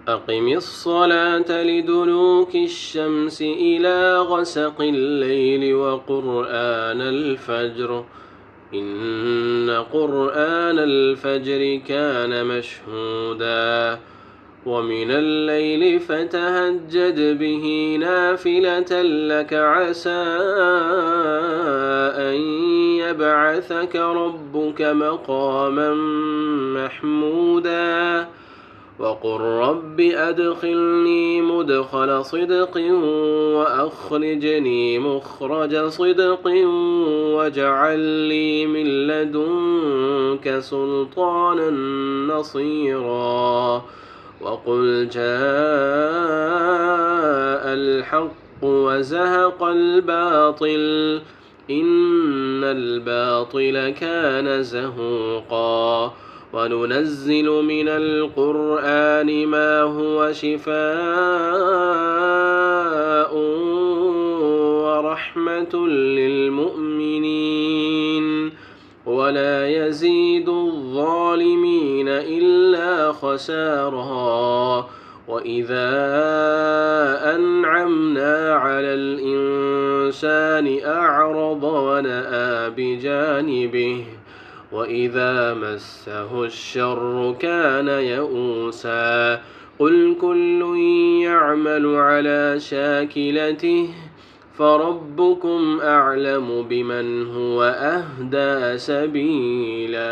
أقم الصلاة لدلوك الشمس إلى غسق الليل وقرآن الفجر إن قرآن الفجر كان مشهودا ومن الليل فتهجد به نافلة لك عسى أن يبعثك ربك مقاما محمودا وقل رب أدخلني مدخل صدق وأخرجني مخرج صدق واجعل لي من لدنك سلطانا نصيرا وقل جاء الحق وزهق الباطل إن الباطل كان زهوقا وننزل من القرآن ما هو شفاء ورحمة للمؤمنين ولا يزيد الظالمين إلا خسارا وإذا أنعمنا على الإنسان أعرض ونأى بجانبه وإذا مسه الشر كان يئوسا قل كل يعمل على شاكلته فربكم أعلم بمن هو أهدى سبيلا.